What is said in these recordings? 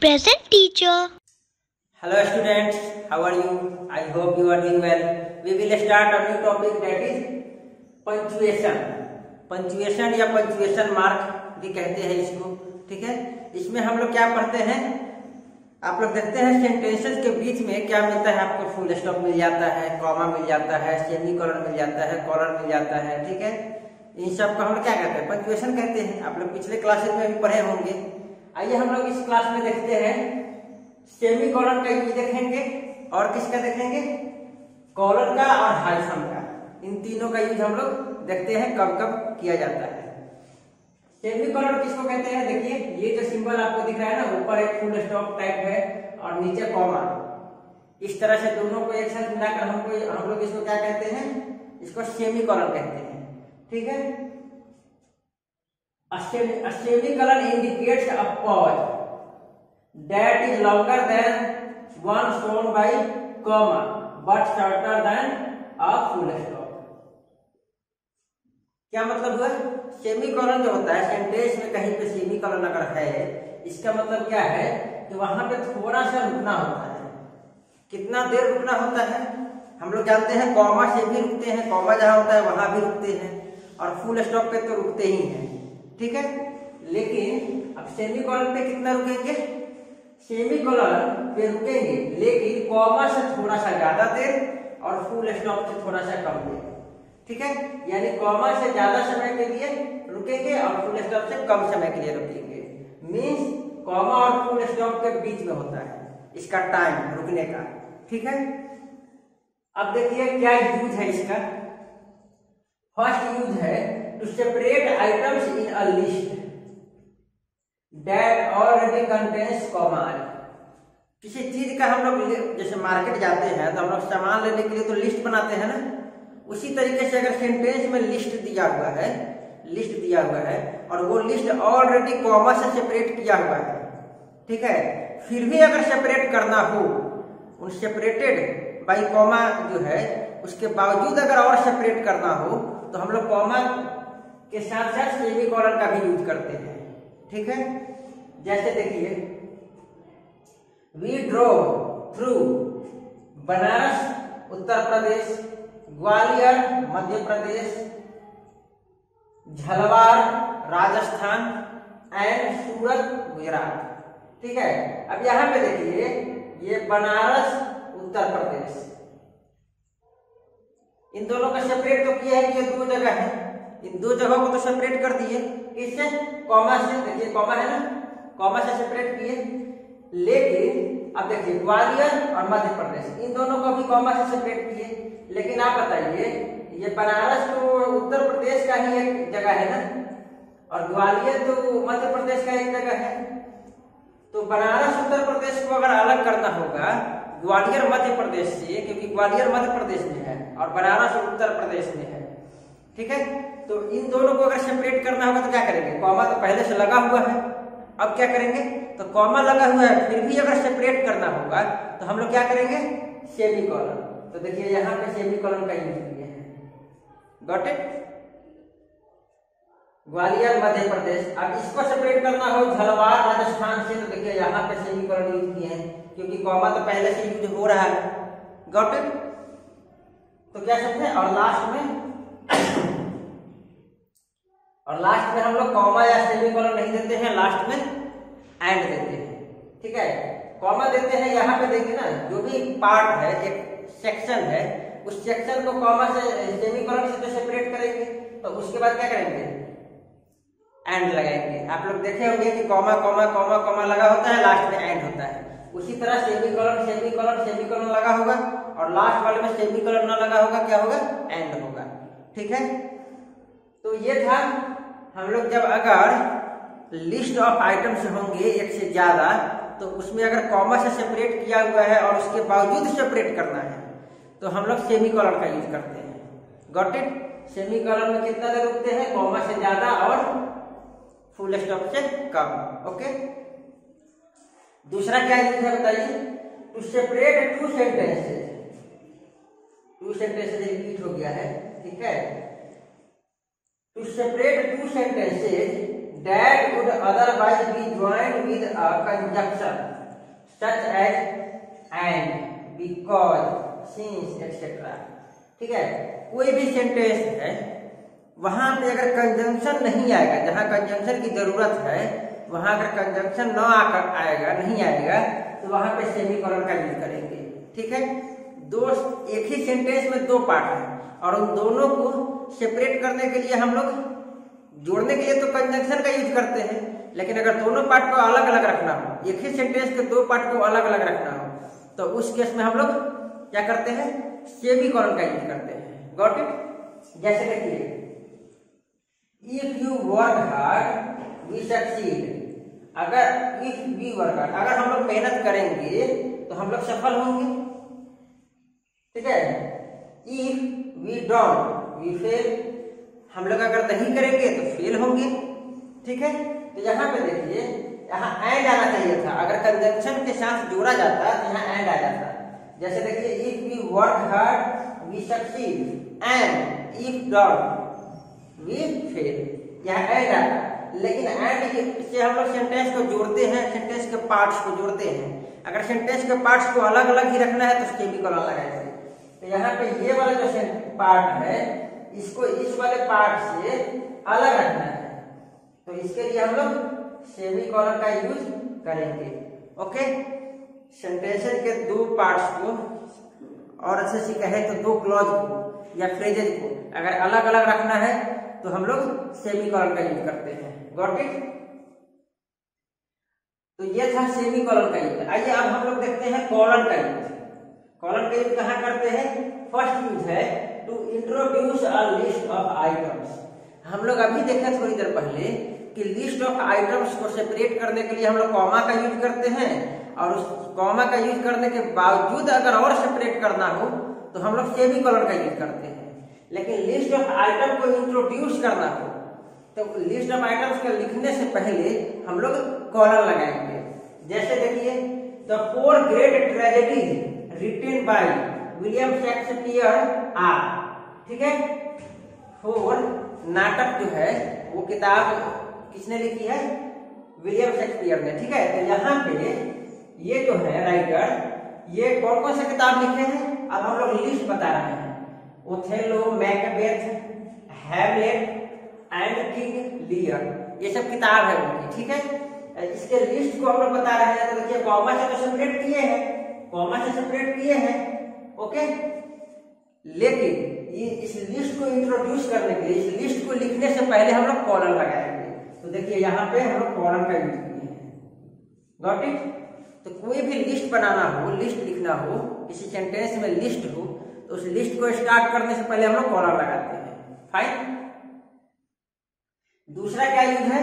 Present teacher. Hello students, how are you? I hope you are doing well. We will start a new topic, that is punctuation. Punctuation या punctuation mark भी कहते हैं इसको, ठीक है। इसमें हम लोग क्या पढ़ते हैं, आप लोग देखते हैं सेंटेंसेस के बीच में क्या मिलता है आपको, फुल स्टॉप मिल जाता है, कॉमा मिल जाता है, सेमीकोलन मिल जाता है, कॉलर मिल जाता है, ठीक है। इन सब को हम लोग क्या कहते हैं, पंचुएशन कहते हैं। आप लोग पिछले क्लासेस में भी पढ़े होंगे। आइए हम लोग इस क्लास में देखते हैं सेमीकोलन का यूज देखेंगे और किसका देखेंगे, कॉलर का और हाइफन का। इन तीनों का यूज हम लोग देखते हैं कब कब किया जाता है। सेमीकोलन किसको कहते हैं, देखिए ये जो सिंबल आपको दिख रहा है ना, ऊपर एक फुल स्टॉप टाइप है और नीचे कॉमा, इस तरह से दोनों को एक साथ मिलाकर हम लोग इसको क्या कहते हैं, इसको सेमीकोलन कहते हैं, ठीक है। A semicolon indicates a pause that is longer than one shown by comma but shorter than a full stop। क्या मतलब हुआ, सेमीकोलन जो होता है सेंटेंस में कहीं पे सेमीकोलन अगर है, इसका मतलब क्या है कि वहां पे थोड़ा सा रुकना होता है। कितना देर रुकना होता है, हम लोग जानते हैं कॉमा से भी रुकते हैं, कॉमा जहां होता है वहां भी रुकते हैं, और फुल स्टॉप पे तो रुकते ही हैं, ठीक है। लेकिन अब सेमीकोलन पे कितना रुकेंगे, सेमीकोलन पे रुकेंगे लेकिन कॉमा से थोड़ा सा ज्यादा देर और फुल स्टॉप से थोड़ा सा कम देर, ठीक है। यानी कॉमा से ज्यादा समय के लिए रुकेंगे और फुल स्टॉप से कम समय के लिए रुकेंगे। मींस कॉमा और फुल स्टॉप के बीच में होता है इसका टाइम रुकने का, ठीक है। अब देखिए क्या यूज है इसका। फर्स्ट यूज है to separate items in a list that already contains comma. किसी चीज का हम लोग जैसे मार्केट जाते हैं तो हम लोग सामान लेने के लिए तो लिस्ट बनाते हैं ना, उसी तरीके से अगर सेंटेंस में लिस्ट दिया हुआ है और वो लिस्ट ऑलरेडी कॉमा से सेपरेट किया हुआ है, ठीक है, फिर भी अगर सेपरेट करना हो, उन सेपरेटेड बाई कॉमा जो है उसके बावजूद अगर और सेपरेट करना हो तो हम लोग कॉमा के साथ साथ सेमीकोलन का भी यूज करते हैं, ठीक है। जैसे देखिए, we drove through Banaras Uttar Pradesh, Gwalior Madhya Pradesh, Jhalawar Rajasthan and Surat Gujarat, ठीक है। अब यहां पे देखिए ये बनारस उत्तर प्रदेश, इन दोनों का सेपरेट तो किया है कि ये दो जगह है, इन दो जगहों को तो सेपरेट कर दिए, किससे, कॉमा से। देखिए कॉमा है ना, कॉमा से सेपरेट किए। लेकिन अब देखिए ग्वालियर और मध्य प्रदेश, इन दोनों को भी कॉमा से सेपरेट किए। लेकिन आप बताइए, ये बनारस तो उत्तर प्रदेश का ही एक जगह है ना, और ग्वालियर तो मध्य प्रदेश का एक जगह है। तो बनारस उत्तर प्रदेश को अगर अलग करना होगा ग्वालियर मध्य प्रदेश से, क्योंकि ग्वालियर मध्य प्रदेश में है और बनारस उत्तर प्रदेश में है, ठीक है। तो इन दोनों को अगर सेपरेट करना होगा तो क्या करेंगे, कॉमा तो पहले से लगा हुआ है, अब क्या करेंगे, तो कॉमा लगा हुआ है फिर भी अगर सेपरेट करना होगा तो हम लोग क्या करेंगे, सेमीकोलन। तो देखिए यहाँ पे सेमीकोलन का यूज किए हैं, गॉट इट। ग्वालियर मध्य प्रदेश, अब इसको सेपरेट करना हो झलवार राजस्थान से, तो देखिए यहाँ पे सेमीकोलन यूज किए हैं क्योंकि कॉमा तो पहले से यूज हो रहा है, गॉट इट। तो क्या समझे, और लास्ट में हम लोग कॉमा या सेमीकोलन नहीं देते हैं, लास्ट में एंड देते हैं, ठीक है। कॉमा देते हैं यहाँ पे, देखिए ना जो भी पार्ट है, एक सेक्शन है, उस सेक्शन को कॉमा से सेमीकोलन से तो सेपरेट करेंगे, तो उसके बाद क्या करेंगे, एंड लगाएंगे। आप लोग देखे होंगे कि कॉमा कॉमा कॉमा कॉमा लगा होता है, लास्ट में एंड होता है। उसी तरह सेमीकोलन सेमीकोलन सेमीकोलन लगा होगा और लास्ट वाले में सेमीकोलन ना लगा होगा, क्या होगा, एंड होगा, ठीक है। तो ये था हम लोग जब अगर लिस्ट ऑफ आइटम्स होंगे एक से ज्यादा, तो उसमें अगर कॉमा से सेपरेट किया हुआ है और उसके बावजूद सेपरेट करना है तो हम लोग सेमीकोलन का यूज करते हैं, गॉट इट। सेमीकोलन में कितना देर रुकते हैं, कॉमा से ज्यादा और फुल स्टॉप से कम, ओके। दूसरा क्या यूज है बताइए, to separate two sentences. Two sentences repeat हो गया है, ठीक है। To separate two sentences that would otherwise be joined with a conjunction such as and, because, since, etc. ठीक है, कोई भी सेंटेंस है वहां पे अगर कंजंक्शन नहीं आएगा, जहां कंजंक्शन की जरूरत है वहां अगर कंजंक्शन न आकर आएगा नहीं आएगा तो वहां पे सेमीकोलन का यूज करेंगे। ठीक है, एक ही सेंटेंस में दो पार्ट है और उन दोनों को सेपरेट करने के लिए हम लोग जोड़ने के लिए तो कंजंक्शन का यूज करते हैं, लेकिन अगर दोनों पार्ट को अलग अलग रखना हो, एक ही सेंटेंस के दो पार्ट को अलग अलग रखना हो, तो उस केस में हम लोग क्या करते हैं, सेमीकोलन का यूज करते हैं। Got it? जैसे देखिए, if you work hard we succeed, अगर इफ वी वर्क हार्ड, अगर हम लोग मेहनत करेंगे तो हम लोग सफल होंगे। ठीक है, if we don't we fail, हम लोग अगर नहीं करेंगे तो फेल होंगे। ठीक है, तो यहाँ पे देखिए, यहाँ एंड आना चाहिए था, अगर कंजंक्शन के साथ जोड़ा जाता तो यहाँ एंड आ जाता। जैसे देखिए, if we work hard we succeed and if don't we fail, यहाँ एंड आता। लेकिन एंड से हम लोग सेंटेंस को जोड़ते हैं, सेंटेंस के पार्ट्स को जोड़ते हैं। अगर सेंटेंस के पार्ट्स को अलग अलग ही रखना है तो सेमीकोलन लगाएंगे। तो यहाँ पे ये वाला जो पार्ट है इसको इस वाले पार्ट से अलग रखना है, तो इसके लिए हम लोग सेमीकोलन का यूज करेंगे। ओके, सेंटेंस के दो पार्ट्स को और अच्छे से कहे तो दो क्लॉज को या फ्रेजेज को अगर अलग अलग रखना है तो हम लोग सेमीकोलन का यूज करते हैं। Got it? तो ये था सेमीकोलन का यूज। आइए अब हम लोग देखते हैं कॉलन का यूज। कॉलन का यूज कहाँ करते हैं? फर्स्ट यूज है to introduce a list of items. हम लोग अभी देखे थोड़ी देर पहले कि लिस्ट ऑफ आइटम्स को सेपरेट करने के लिए हम लोग कॉमा का यूज करते हैं, और उस कॉमा का यूज करने के बावजूद अगर और सेपरेट करना हो तो हम लोग सेमीकोलन का यूज करते हैं। लेकिन लिस्ट ऑफ आइटम को इंट्रोड्यूस करना हो तो लिस्ट ऑफ आइटम्स को लिखने से पहले हम लोग कॉलन लगाएंगे। जैसे देखिए, the 4 great tragedies written by William Shakespeare are. ठीक है, 4 नाटक जो है वो किताब किसने लिखी है? विलियम शेक्सपियर ने। ठीक है, तो यहाँ पे ये जो है राइटर, ये कौन कौन से किताब लिखे हैं अब हम लोग लिस्ट बता रहे हैं। Othello, Macbeth, Hamlet and King Lear, ये सब किताब है उनकी। ठीक है, इसके लिस्ट को हम लोग बता रहे हैं। तो देखिए, कॉमा से तो सेपरेट किए हैं, कॉमा से सेपरेट किए हैं। ओके, लेकिन इस लिस्ट को इंट्रोड्यूस करने के लिए, इस लिस्ट को लिखने से पहले हम लोग कॉलन लगाएंगे। तो देखिए, यहाँ पे हम लोग कॉलन का यूज किए हैं। Got it? तो कोई भी लिस्ट बनाना हो, लिस्ट लिखना हो, किसी सेंटेंस में लिस्ट हो, तो उस लिस्ट को स्टार्ट करने से पहले हम लोग कॉलन लगाते हैं। फाइन। दूसरा क्या यूज है?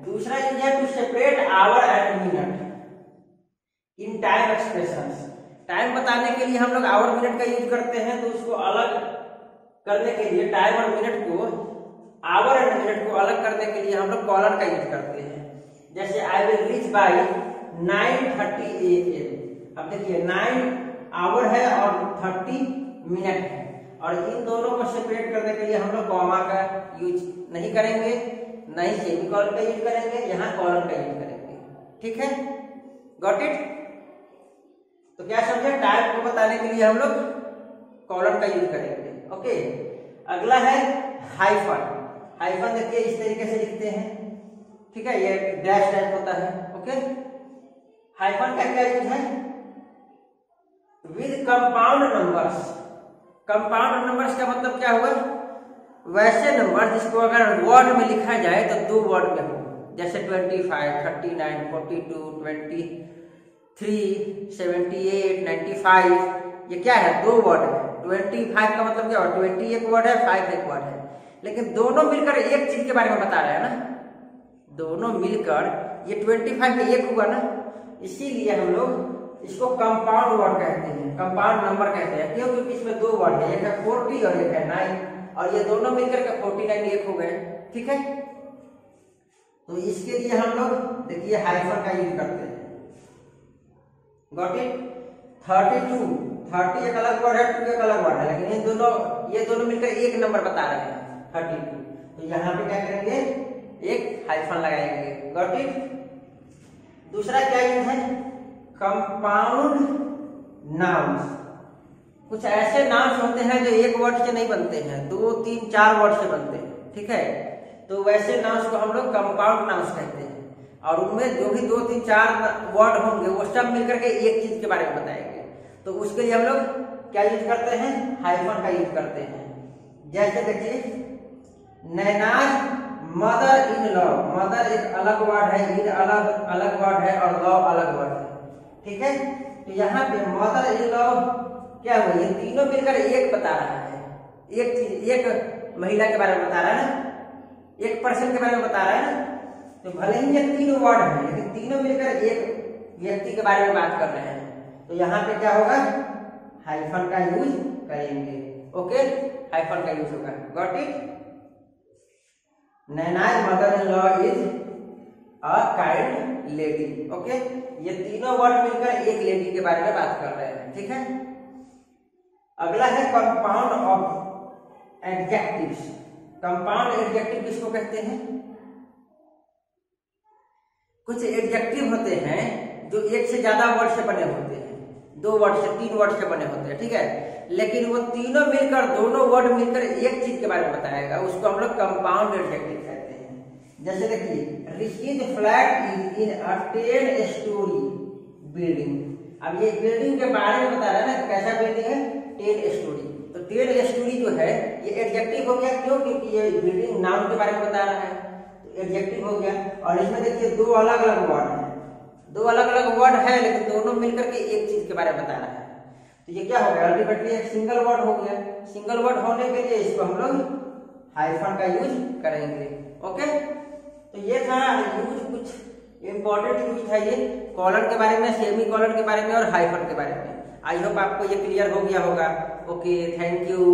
दूसरा यूज है to separate hour and minute in time expressions. Time बताने के लिए हम लोग आवर मिनट का यूज करते हैं, तो उसको अलग करने के लिए टाइम और मिनट को, आवर एंड मिनट को अलग करने के लिए हम लोग कॉलन का यूज करते हैं। जैसे I will reach by 9:30 AM। अब देखिए, 9 आवर है और 30 मिनट है, और इन दोनों को सेपरेट करने के लिए हम लोग कॉमा का यूज नहीं करेंगे, न ही सेमीकोलन का यूज करेंगे, यहाँ कॉलन का यूज करेंगे। ठीक है, गॉट इट? तो क्या समझे? टाइम को बताने के लिए हम लोग कॉलन का यूज करेंगे। ओके, अगला है हाइफन। हाइफन देखिए इस तरीके से लिखते हैं। ठीक है, ये डैश टाइप होता है। ओके, हाइफन का क्या यूज है? With compound numbers. Compound numbers का मतलब क्या हुआ? वैसे नंबर जिसको अगर वर्ड में लिखा जाए तो 2 वर्ड में हो, जैसे 25, 39, 42, 23, 78, 95। ये क्या है? 2 वर्ड है। 25 का मतलब क्या हुआ? 20 एक वर्ड है, 5 एक वर्ड है। लेकिन दोनों मिलकर एक चीज के बारे में बता रहे हैं ना, दोनों मिलकर ये 25 का एक हुआ ना, इसीलिए हम लोग इसको कंपाउंड वर्ड कहते हैं, कंपाउंड नंबर कहते हैं। क्यों? क्योंकि इसमें 2 वर्ड है, एक है 40 और एक है 9, और ये दोनों मिलकर के 49 एक हो गए। ठीक है, तो इसके लिए हम लोग देखिए हाइफन का यूज करते हैं। Got it? 32, 30 एक अलग वर्ड है, 2 एक अलग वर्ड है, लेकिन ये दोनों मिलकर एक नंबर बता रहे हैं 32। तो यहाँ पे क्या करेंगे? एक हाइफन लगाएंगे। Got it. दूसरा क्या यूज है, कंपाउंड नाउन्स। कुछ ऐसे नाउन्स होते हैं जो एक वर्ड से नहीं बनते हैं, 2, 3, 4 वर्ड से बनते हैं, ठीक है। तो वैसे नाउन्स को हम लोग कंपाउंड नाउन्स कहते हैं, और उनमें जो भी 2, 3, 4 वर्ड होंगे वो सब मिलकर के एक चीज के बारे में बताएंगे। तो उसके लिए हम लोग क्या यूज करते हैं, हाइफन का यूज करते हैं। जैसे देखिए, Naina's mother in law. Mother एक अलग वर्ड है, इन अलग वर्ड है, और लॉ अलग वर्ड है, ठीक है। तो यहाँ पे मदर इन लॉ क्या हुआ, ये तीनों मिलकर एक बता रहा है, एक चीज, एक महिला के बारे में बता रहा है ना, एक पर्सन के बारे में बता रहा है ना। तो भले ही ये 3 वर्ड है, लेकिन तीनों मिलकर एक व्यक्ति के बारे में बात कर रहे हैं। तो यहाँ पे क्या होगा, हाइफन का यूज करेंगे। ओके, हाइफन का यूज होगा। Got it. Naina's mother in law is a kind lady. Okay, ये तीनों वर्ड मिलकर एक लेडी के बारे में बात कर रहे हैं, ठीक है। अगला है compound of adjectives. Compound adjective किसको कहते हैं, कुछ एडजेक्टिव होते हैं जो एक से ज्यादा वर्ड से बने होते हैं, 2 वर्ड से 3 वर्ड से बने होते हैं, ठीक है। लेकिन वो तीनों मिलकर, दोनों वर्ड मिलकर एक चीज के बारे में बताएगा, उसको हम लोग कंपाउंड एडजेक्टिव कहते हैं। जैसे देखिए, Rishid flat is in a 10 storey building. अब ये बिल्डिंग के बारे में बता रहा है ना, कैसा बिल्डिंग है, 10 स्टोरी। तो 10 स्टोरी जो है ये एडजेक्टिव हो गया, क्यों, क्योंकि ये बिल्डिंग नाउन के बारे में बता रहा है, तो एडजेक्टिव हो गया। और इसमें देखिए 2 अलग अलग वर्ड है, 2 अलग अलग वर्ड है, लेकिन दोनों मिलकर के एक चीज के बारे में बता रहा है। तो ये क्या हो गया, अल्टीमेटली एक सिंगल वर्ड हो गया। सिंगल वर्ड होने के लिए इसको हम लोग हाइफन का यूज करेंगे। ओके, तो ये था यूज, कुछ इंपॉर्टेंट यूज है ये कॉलन के बारे में, सेमी कॉलन के बारे में और हाइफन के बारे में। आई होप आपको ये क्लियर हो गया होगा। Okay, thank you.